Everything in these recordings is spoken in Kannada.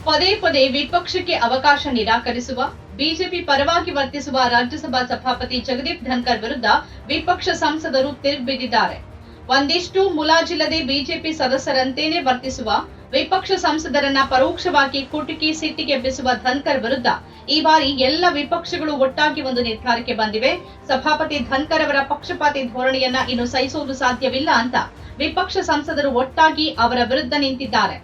ಪದೇ ಪದೇ ವಿಪಕ್ಷಕ್ಕೆ ಅವಕಾಶ ನಿರಾಕರಿಸುವ ಬಿಜೆಪಿ ಪರವಾಗಿ ವರ್ತಿಸುವ ರಾಜ್ಯಸಭಾ ಸಭಾಪತಿ ಜಗದೀಪ್ ಧನ್ಕರ್ ವಿರುದ್ಧ ವಿಪಕ್ಷ ಸಂಸದರು ತಿರುಗಿಬಿದ್ದಿದ್ದಾರೆ. ಒಂದಿಷ್ಟು ಮುಲಾಜಿಲ್ಲದೆ ಬಿಜೆಪಿ ಸದಸ್ಯರಂತೆಯೇ ವರ್ತಿಸುವ ವಿಪಕ್ಷ ಸಂಸದರನ್ನ ಪರೋಕ್ಷವಾಗಿ ಕುಟುಕಿ ಸಿಟ್ಟಿಗೆಬ್ಬಿಸುವ ಧನ್ಕರ್ ವಿರುದ್ಧ ಈ ಬಾರಿ ಎಲ್ಲ ವಿಪಕ್ಷಗಳು ಒಟ್ಟಾಗಿ ಒಂದು ನಿರ್ಧಾರಕ್ಕೆ ಬಂದಿವೆ. ಸಭಾಪತಿ ಧನ್ಕರ್ ಅವರ ಪಕ್ಷಪಾತಿ ಧೋರಣೆಯನ್ನ ಇನ್ನು ಸಹಿಸುವುದು ಸಾಧ್ಯವಿಲ್ಲ ಅಂತ ವಿಪಕ್ಷ ಸಂಸದರು ಒಟ್ಟಾಗಿ ಅವರ ವಿರುದ್ಧ ನಿಂತಿದ್ದಾರೆ.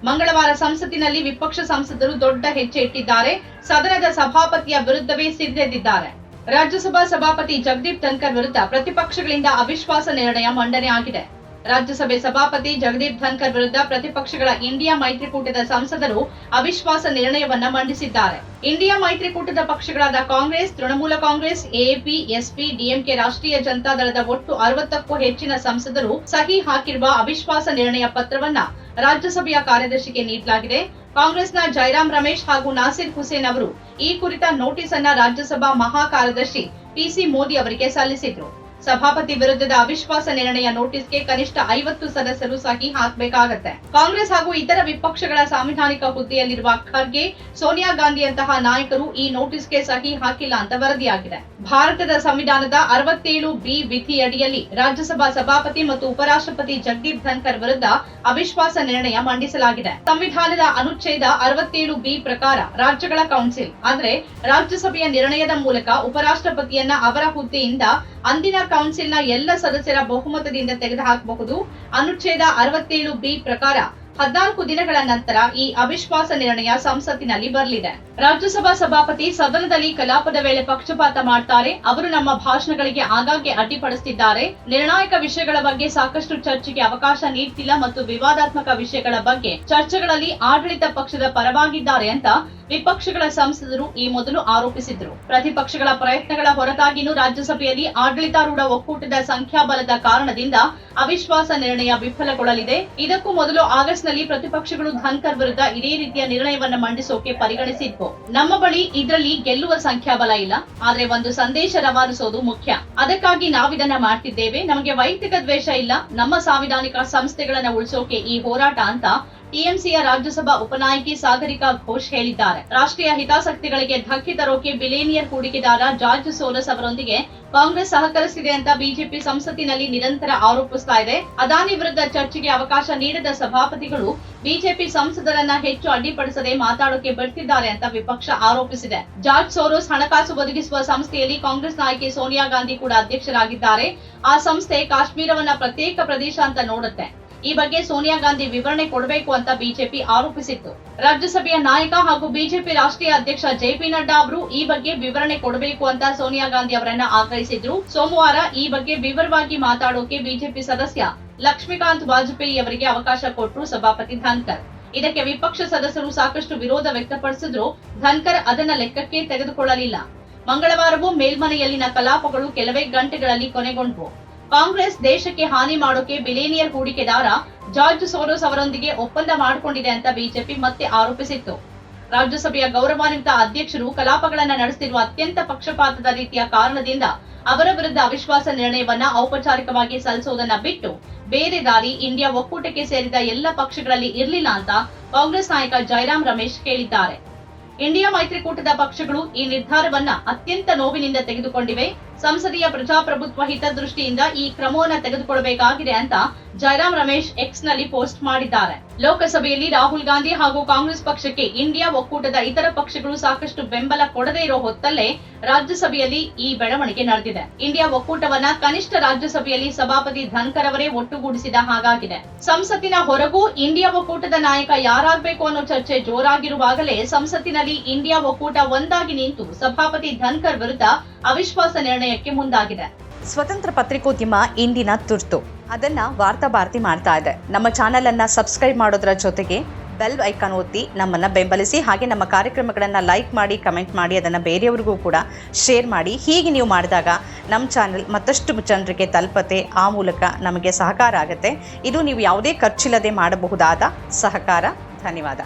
ಮಂಗಳವಾರ ಸಂಸತ್ತಿನಲ್ಲಿ ವಿಪಕ್ಷ ಸಂಸದರು ದೊಡ್ಡ ಹೆಜ್ಜೆ ಇಟ್ಟಿದ್ದಾರೆ. ಸದನದ ಸಭಾಪತಿಯ ವಿರುದ್ಧವೇ ಸಿಡಿದೆದ್ದಿದ್ದಾರೆ. ರಾಜ್ಯಸಭಾ ಸಭಾಪತಿ ಜಗದೀಪ್ ಧನ್ಕರ್ ವಿರುದ್ಧ ಪ್ರತಿಪಕ್ಷಗಳಿಂದ ಅವಿಶ್ವಾಸ ನಿರ್ಣಯ ಮಂಡನೆ ಆಗಿದೆ. ರಾಜ್ಯಸಭೆ ಸಭಾಪತಿ ಜಗದೀಪ್ ಧನ್ಕರ್ ವಿರುದ್ಧ ಪ್ರತಿಪಕ್ಷಗಳ ಇಂಡಿಯಾ ಮೈತ್ರಿಕೂಟದ ಸಂಸದರು ಅವಿಶ್ವಾಸ ನಿರ್ಣಯವನ್ನ ಮಂಡಿಸಿದ್ದಾರೆ. ಇಂಡಿಯಾ ಮೈತ್ರಿಕೂಟದ ಪಕ್ಷಗಳಾದ Congress, Trinamool Congress, AAP, SP, DMK, ರಾಷ್ಟ್ರೀಯ ಜನತಾ ದಳದ ಒಟ್ಟು 60ಕ್ಕೂ ಹೆಚ್ಚಿನ ಸಂಸದರು ಸಹಿ ಹಾಕಿರುವ ಅವಿಶ್ವಾಸ ನಿರ್ಣಯ ಪತ್ರವನ್ನ ರಾಜ್ಯಸಭೆಯ ಕಾರ್ಯದರ್ಶಿಗೆ ನೀಡಲಾಗಿದೆ. ಕಾಂಗ್ರೆಸ್ನ ಜೈರಾಮ್ ರಮೇಶ್ ಹಾಗೂ ನಾಸಿರ್ ಹುಸೇನ್ ಅವರು ಈ ಕುರಿತ ನೋಟಿಸ್ ಅನ್ನ ರಾಜ್ಯಸಭಾ ಮಹಾ ಕಾರ್ಯದರ್ಶಿ ಪಿಸಿ ಮೋದಿ ಅವರಿಗೆ ಸಲ್ಲಿಸಿದ್ರು. ಸಭಾಪತಿ ವಿರುದ್ಧದ ಅವಿಶ್ವಾಸ ನಿರ್ಣಯ ನೋಟಿಸ್ಗೆ ಕನಿಷ್ಠ 50 ಸದಸ್ಯರು ಸಹಿ ಹಾಕಬೇಕಾಗತ್ತೆ. ಕಾಂಗ್ರೆಸ್ ಹಾಗೂ ಇತರ ವಿಪಕ್ಷಗಳ ಸಾಂವಿಧಾನಿಕ ಹುದ್ದೆಯಲ್ಲಿರುವ ಖರ್ಗೆ, ಸೋನಿಯಾ ಗಾಂಧಿಯಂತಹ ನಾಯಕರು ಈ ನೋಟಿಸ್ಗೆ ಸಹಿ ಹಾಕಿಲ್ಲ ಅಂತ ವರದಿಯಾಗಿದೆ. ಭಾರತದ ಸಂವಿಧಾನದ 67B ವಿಧಿಯಡಿಯಲ್ಲಿ ರಾಜ್ಯಸಭಾ ಸಭಾಪತಿ ಮತ್ತು ಉಪರಾಷ್ಟ್ರಪತಿ ಜಗದೀಪ್ ಧನ್ಕರ್ ವಿರುದ್ಧ ಅವಿಶ್ವಾಸ ನಿರ್ಣಯ ಮಂಡಿಸಲಾಗಿದೆ. ಸಂವಿಧಾನದ ಅನುಚ್ಛೇದ 67B ಪ್ರಕಾರ ರಾಜ್ಯಗಳ ಕೌನ್ಸಿಲ್ ಅಂದ್ರೆ ರಾಜ್ಯಸಭೆಯ ನಿರ್ಣಯದ ಮೂಲಕ ಉಪರಾಷ್ಟ್ರಪತಿಯನ್ನ ಅವರ ಹುದ್ದೆಯಿಂದ ಅಂದಿನ ಕೌನ್ಸಿಲ್ನ ಎಲ್ಲ ಸದಸ್ಯರ ಬಹುಮತದಿಂದ ತೆಗೆದುಹಾಕಬಹುದು. ಅನುಚ್ಛೇದ 67B ಪ್ರಕಾರ 14 ದಿನಗಳ ನಂತರ ಈ ಅವಿಶ್ವಾಸ ನಿರ್ಣಯ ಸಂಸತ್ತಿನಲ್ಲಿ ಬರಲಿದೆ. ರಾಜ್ಯಸಭಾ ಸಭಾಪತಿ ಸದನದಲ್ಲಿ ಕಲಾಪದ ವೇಳೆ ಪಕ್ಷಪಾತ ಮಾಡ್ತಾರೆ. ಅವರು ನಮ್ಮ ಭಾಷಣಗಳಿಗೆ ಆಗಾಗ್ಗೆ ಅಡ್ಡಿಪಡಿಸುತ್ತಿದ್ದಾರೆ. ನಿರ್ಣಾಯಕ ವಿಷಯಗಳ ಬಗ್ಗೆ ಸಾಕಷ್ಟು ಚರ್ಚೆಗೆ ಅವಕಾಶ ನೀಡುತ್ತಿಲ್ಲ ಮತ್ತು ವಿವಾದಾತ್ಮಕ ವಿಷಯಗಳ ಬಗ್ಗೆ ಚರ್ಚೆಗಳಲ್ಲಿ ಆಡಳಿತ ಪಕ್ಷದ ಪರವಾಗಿದ್ದಾರೆ ಅಂತ ವಿಪಕ್ಷಗಳ ಸಂಸದರು ಈ ಮೊದಲು ಆರೋಪಿಸಿದ್ರು. ಪ್ರತಿಪಕ್ಷಗಳ ಪ್ರಯತ್ನಗಳ ಹೊರತಾಗಿಯೂ ರಾಜ್ಯಸಭೆಯಲ್ಲಿ ಆಡಳಿತಾರೂಢ ಒಕ್ಕೂಟದ ಸಂಖ್ಯಾಬಲದ ಕಾರಣದಿಂದ ಅವಿಶ್ವಾಸ ನಿರ್ಣಯ ವಿಫಲಗೊಳ್ಳಲಿದೆ. ಇದಕ್ಕೂ ಮೊದಲು ಆಗಸ್ಟ್ನಲ್ಲಿ ಪ್ರತಿಪಕ್ಷಗಳು ಧನ್ಕರ್ ವಿರುದ್ಧ ಇದೇ ರೀತಿಯ ನಿರ್ಣಯವನ್ನು ಮಂಡಿಸೋಕೆ ಪರಿಗಣಿಸಿದ್ವು. ನಮ್ಮ ಬಳಿ ಇದರಲ್ಲಿ ಗೆಲ್ಲುವ ಸಂಖ್ಯಾಬಲ ಇಲ್ಲ, ಆದ್ರೆ ಒಂದು ಸಂದೇಶ ರವಾನಿಸೋದು ಮುಖ್ಯ. ಅದಕ್ಕಾಗಿ ನಾವಿದನ್ನ ಮಾಡ್ತಿದ್ದೇವೆ. ನಮಗೆ ವೈಯಕ್ತಿಕ ದ್ವೇಷ ಇಲ್ಲ. ನಮ್ಮ ಸಾಂವಿಧಾನಿಕ ಸಂಸ್ಥೆಗಳನ್ನ ಉಳಿಸೋಕೆ ಈ ಹೋರಾಟ ಅಂತ ಟಿಎಂಸಿಯ ರಾಜ್ಯಸಭಾ ಉಪನಾಯಕಿ ಸಾಗರಿಕಾ ಘೋಷ್ ಹೇಳಿದ್ದಾರೆ. ರಾಷ್ಟ್ರೀಯ ಹಿತಾಸಕ್ತಿಗಳಿಗೆ ಧಕ್ಕೆ ತರೋಕೆ ಬಿಲಿಯನಿಯರ್ ಹೂಡಿಕೆದಾರ ಜಾರ್ಜ್ ಸೋರಸ್ ಅವರೊಂದಿಗೆ ಕಾಂಗ್ರೆಸ್ ಸಹಕರಿಸಿದೆ ಅಂತ ಬಿಜೆಪಿ ಸಂಸತ್ತಿನಲ್ಲಿ ನಿರಂತರ ಆರೋಪಿಸ್ತಾ ಇದೆ. ಅದಾನಿ ವಿರುದ್ಧ ಚರ್ಚೆಗೆ ಅವಕಾಶ ನೀಡದ ಸಭಾಪತಿಗಳು ಬಿಜೆಪಿ ಸಂಸದರನ್ನ ಹೆಚ್ಚು ಅಡ್ಡಿಪಡಿಸದೆ ಮಾತಾಡೋಕೆ ಬಿಡ್ತಿದ್ದಾರೆ ಅಂತ ವಿಪಕ್ಷ ಆರೋಪಿಸಿದೆ. ಜಾರ್ಜ್ ಸೋರೋಸ್ ಹಣಕಾಸು ಒದಗಿಸುವ ಸಂಸ್ಥೆಯಲ್ಲಿ ಕಾಂಗ್ರೆಸ್ ನಾಯಕಿ ಸೋನಿಯಾ ಗಾಂಧಿ ಕೂಡ ಅಧ್ಯಕ್ಷರಾಗಿದ್ದಾರೆ. ಆ ಸಂಸ್ಥೆ ಕಾಶ್ಮೀರವನ್ನ ಪ್ರತ್ಯೇಕ ಪ್ರದೇಶ ಅಂತ ನೋಡುತ್ತೆ. ಈ ಬಗ್ಗೆ ಸೋನಿಯಾ ಗಾಂಧಿ ವಿವರಣೆ ಕೊಡಬೇಕು ಅಂತ ಬಿಜೆಪಿ ಆರೋಪಿಸಿತ್ತು. ರಾಜ್ಯಸಭೆಯ ನಾಯಕ ಹಾಗೂ ಬಿಜೆಪಿ ರಾಷ್ಟ್ರೀಯ ಅಧ್ಯಕ್ಷ ಜೆಪಿ ನಡ್ಡಾ ಅವರು ಈ ಬಗ್ಗೆ ವಿವರಣೆ ಕೊಡಬೇಕು ಅಂತ ಸೋನಿಯಾ ಗಾಂಧಿ ಅವರನ್ನ ಆಗ್ರಹಿಸಿದ್ರು. ಸೋಮವಾರ ಈ ಬಗ್ಗೆ ವಿವರವಾಗಿ ಮಾತಾಡೋಕೆ ಬಿಜೆಪಿ ಸದಸ್ಯ ಲಕ್ಷ್ಮೀಕಾಂತ್ ವಾಜಪೇಯಿ ಅವರಿಗೆ ಅವಕಾಶ ಕೊಟ್ಟರು ಸಭಾಪತಿ ಧನ್ಕರ್. ಇದಕ್ಕೆ ವಿಪಕ್ಷ ಸದಸ್ಯರು ಸಾಕಷ್ಟು ವಿರೋಧ ವ್ಯಕ್ತಪಡಿಸಿದ್ರು. ಧನ್ಕರ್ ಅದನ್ನ ಲೆಕ್ಕಕ್ಕೆ ತೆಗೆದುಕೊಳ್ಳಲಿಲ್ಲ. ಮಂಗಳವಾರವೂ ಮೇಲ್ಮನೆಯಲ್ಲಿನ ಕಲಾಪಗಳು ಕೆಲವೇ ಗಂಟೆಗಳಲ್ಲಿ ಕೊನೆಗೊಂಡವು. ಕಾಂಗ್ರೆಸ್ ದೇಶಕ್ಕೆ ಹಾನಿ ಮಾಡೋಕೆ ಬಿಲಿಯನಿಯರ್ ಹೂಡಿಕೆದಾರ ಜಾರ್ಜ್ ಸೋರೋಸ್ ಅವರೊಂದಿಗೆ ಒಪ್ಪಂದ ಮಾಡಿಕೊಂಡಿದೆ ಅಂತ ಬಿಜೆಪಿ ಮತ್ತೆ ಆರೋಪಿಸಿತ್ತು. ರಾಜ್ಯಸಭೆಯ ಗೌರವಾನ್ವಿತ ಅಧ್ಯಕ್ಷರು ಕಲಾಪಗಳನ್ನ ನಡೆಸುತ್ತಿರುವ ಅತ್ಯಂತ ಪಕ್ಷಪಾತದ ರೀತಿಯ ಕಾರಣದಿಂದ ಅವರ ವಿರುದ್ಧ ಅವಿಶ್ವಾಸ ನಿರ್ಣಯವನ್ನ ಔಪಚಾರಿಕವಾಗಿ ಸಲ್ಲಿಸುವುದನ್ನ ಬಿಟ್ಟು ಬೇರೆ ದಾರಿ ಇಂಡಿಯಾ ಒಕ್ಕೂಟಕ್ಕೆ ಸೇರಿದ ಎಲ್ಲ ಪಕ್ಷಗಳಲ್ಲಿ ಇರಲಿಲ್ಲ ಅಂತ ಕಾಂಗ್ರೆಸ್ ನಾಯಕ ಜೈರಾಮ್ ರಮೇಶ್ ಹೇಳಿದ್ದಾರೆ. ಇಂಡಿಯಾ ಮೈತ್ರಿಕೂಟದ ಪಕ್ಷಗಳು ಈ ನಿರ್ಧಾರವನ್ನ ಅತ್ಯಂತ ನೋವಿನಿಂದ ತೆಗೆದುಕೊಂಡಿವೆ. ಸಂಸದೀಯ ಪ್ರಜಾಪ್ರಭುತ್ವ ಹಿತದೃಷ್ಟಿಯಿಂದ ಈ ಕ್ರಮವನ್ನು ತೆಗೆದುಕೊಳ್ಳಬೇಕಾಗಿದೆ ಅಂತ ಜೈರಾಮ್ ರಮೇಶ್ ಎಕ್ಸ್ ನಲ್ಲಿ ಪೋಸ್ಟ್ ಮಾಡಿದ್ದಾರೆ. ಲೋಕಸಭೆಯಲ್ಲಿ ರಾಹುಲ್ ಗಾಂಧಿ ಹಾಗೂ ಕಾಂಗ್ರೆಸ್ ಪಕ್ಷಕ್ಕೆ ಇಂಡಿಯಾ ಒಕ್ಕೂಟದ ಇತರ ಪಕ್ಷಗಳು ಸಾಕಷ್ಟು ಬೆಂಬಲ ಕೊಡದೇ ಇರೋ ಹೊತ್ತಲ್ಲೇ ರಾಜ್ಯಸಭೆಯಲ್ಲಿ ಈ ಬೆಳವಣಿಗೆ ನಡೆದಿದೆ. ಇಂಡಿಯಾ ಒಕ್ಕೂಟವನ್ನ ಕನಿಷ್ಠ ರಾಜ್ಯಸಭೆಯಲ್ಲಿ ಸಭಾಪತಿ ಧನ್ಕರ್ ಅವರೇ ಒಟ್ಟುಗೂಡಿಸಿದ ಹಾಗಾಗಿದೆ. ಸಂಸತ್ತಿನ ಹೊರಗೂ ಇಂಡಿಯಾ ಒಕ್ಕೂಟದ ನಾಯಕ ಯಾರಾಗಬೇಕು ಅನ್ನೋ ಚರ್ಚೆ ಜೋರಾಗಿರುವಾಗಲೇ ಸಂಸತ್ತಿನಲ್ಲಿ ಇಂಡಿಯಾ ಒಕ್ಕೂಟ ಒಂದಾಗಿ ನಿಂತು ಸಭಾಪತಿ ಧನ್ಕರ್ ವಿರುದ್ಧ ಅವಿಶ್ವಾಸ ನಿರ್ಣಯಕ್ಕೆ ಮುಂದಾಗಿದೆ. ಸ್ವತಂತ್ರ ಪತ್ರಿಕೋದ್ಯಮ ಇಂದಿನ ತುರ್ತು ಅದನ್ನ ವಾರ್ತಾ ಭಾರತಿ ಮಾಡ್ತಾ ಇದೆ. ನಮ್ಮ ಚಾನೆಲ್ ಅನ್ನ ಸಬ್ಸ್ಕ್ರೈಬ್ ಮಾಡೋದ್ರ ಜೊತೆಗೆ ಬೆಲ್ ಐಕಾನ್ ಒತ್ತಿ ನಮ್ಮನ್ನ ಬೆಂಬಲಿಸಿ. ಹಾಗೆ ನಮ್ಮ ಕಾರ್ಯಕ್ರಮಗಳನ್ನು ಲೈಕ್ ಮಾಡಿ, ಕಮೆಂಟ್ ಮಾಡಿ, ಅದನ್ನು ಬೇರೆಯವರಿಗೂ ಕೂಡ ಶೇರ್ ಮಾಡಿ. ಹೀಗೆ ನೀವು ಮಾಡಿದಾಗ ನಮ್ಮ ಚಾನೆಲ್ ಮತ್ತಷ್ಟು ಜನರಿಗೆ ತಲುಪತ್ತೆ. ಆ ಮೂಲಕ ನಮಗೆ ಸಹಕಾರ ಆಗುತ್ತೆ. ಇದು ನೀವು ಯಾವುದೇ ಖರ್ಚಿಲ್ಲದೆ ಮಾಡಬಹುದಾದ ಸಹಕಾರ. ಧನ್ಯವಾದ.